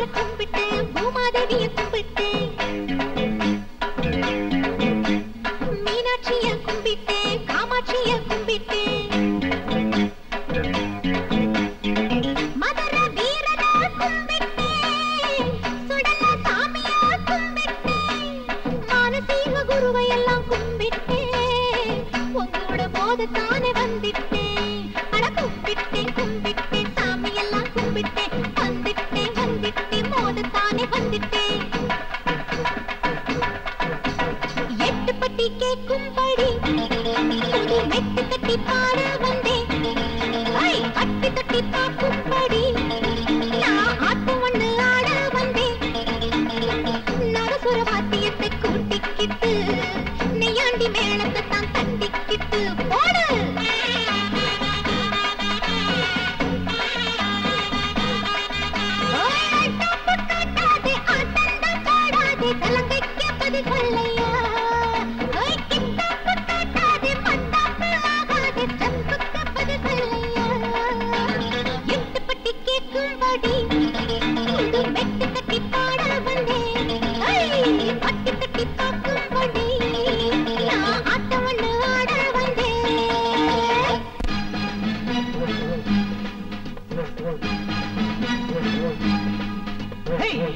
கும்பிட்டு பூமாதேவிய கும்பிட்டு மீனாட்சிய கும்பிட்டு காமாட்சிய கும்பிட்டு மதுர வீரன கும்பிட்டு சுடல சாமிய கும்பிட்டு மானசீக குருவை எல்லாம் கும்பிட்டு உங்களோட போது தானே வந்துட்டேன் அட கும்பிட்டேன் கும்பிட்டேன் சாமி எல்லாம் கும்பிட்டேன் வந்துட்டேன் வந்துட்டேன் மோத தானே வந்துட்டேன் எட்டு பட்டி கேட்கும்படி புது மெட்டு கட்டி பாட வந்தேன் கட்டி தட்டி பார்க்கும்படி நான் ஆட்டம் ஒண்ணு ஆட வந்தேன் நரசுர வாத்தியத்தை கூட்டிக்கிட்டு நெய்யாண்டி மேளத்தை தான் தட்டிக்கிட்டு போடு காட்டாதே ஆட்டந்தான் பாடாதே கலங்கைக்கு பதில் சொல்லையா காட்டாதே மத்தாப்பு ஆகாதே சம்புக்கு பதில் சொல்லையா எட்டு பட்டி கேட்கும்படி புது மெட்டு கட்டி பாட வந்தேன் பட்டி தட்டி பார்க்கும்படி நான் ஆட்டம் ஒண்ணு ஆட வந்தேன்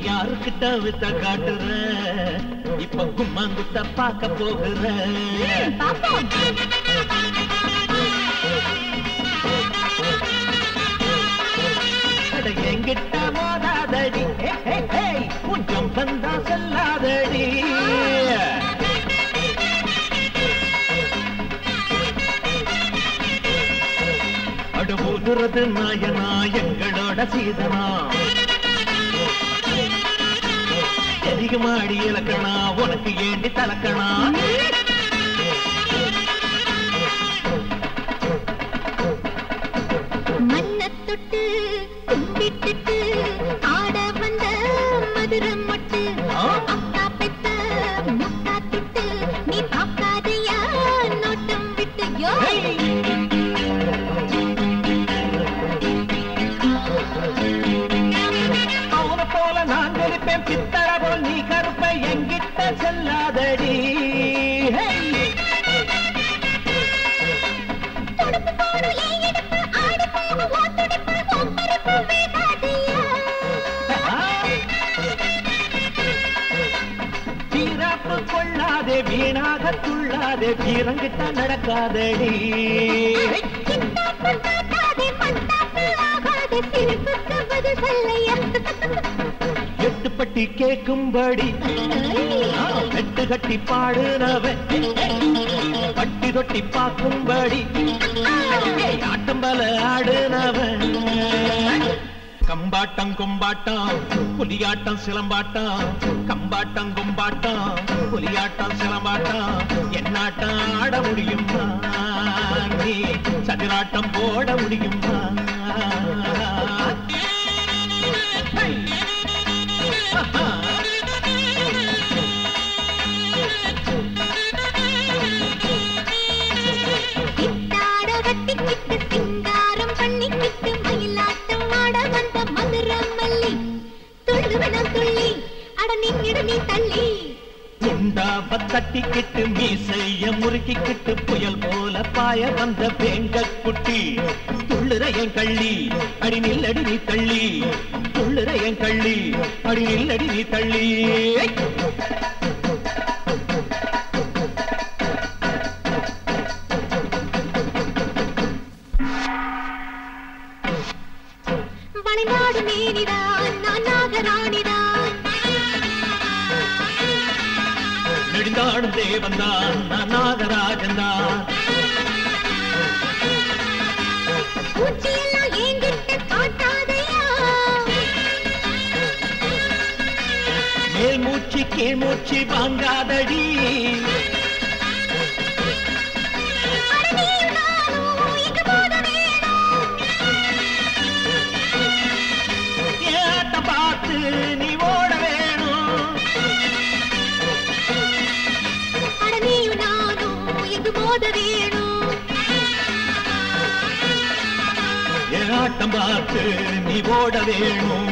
யாருக்கிட்ட வித்த காட்டுற இப்ப கும்மாங்குத்த பார்க்க போகிற எங்கிட்ட மோதாதடி கொஞ்சம் வந்தா செல்லாதடி அடுபோகிறது நாயனா எங்களோட சீதனா அதிகமாடி இலக்கணா உனக்கு ஏண்டி தலக்கணா மண்ணை தொட்டு கும்பிட்டுட்டு ஆட வந்த மதுரம் மட்டு அக்கா பெத்த முக்கா திட்டு நீ பார்க்காதையா நோட்டம் விட்டு யோ அவனை போல நான் கருப்பேன் பித்தள போல் நீ கருப்பை எங்கிட்ட செல்லாதடி சீராப்பு கொள்ளாதே வீணாக துள்ளாதே வீரங்கிட்ட நடக்காதடி எட்டு பட்டி கேட்கும்படி எட்டு கட்டி பாடுனவன் பட்டி தொட்டி பார்க்கும்படி ஆட்டம்பல ஆடுனவன் கம்பாட்டம் கும்பாட்டம் புலியாட்டம் சிலம்பாட்டம் கம்பாட்டம் கும்பாட்டம் புலியாட்டம் சிலம்பாட்டம் என்னாட்டம் ஆட முடியுமா நீ சதுராட்டம் போட முடியுமா சிங்காரம் பண்ணிக்கிட்டு மயிலாட்டம் ஆட வந்த மதுரம் மல்லி துள்ளுவனம் துள்ளி அட நின்னிட நீ தள்ளி குண்டாவ தட்டிக்கிட்டு மீசைய முறுக்கிக்கிட்டு புயல் போல பாய வந்த வேங்க குட்டி துள்ளுற என் கள்ளி அடி நில்லடி நீ தள்ளி துள்ளுற என் கள்ளி அடி நில்லடி நீ தள்ளி வளைநாடு மேனிதான் நான் நாகராணிதான் நெடுந்தாடும் தேவன்தான் நான் நாகராஜன்தான் பூச்சியெல்லாம் என்கிட்ட காட்டாதையா மேல் மூச்சு கீழ் மூச்சு வாங்காதடி பார்த்து நீ ஓட வேணும் அடனியும் நானும் எங்கு மோத வேணும் ஆட்டம் பார்த்து நீ ஓட வேணும்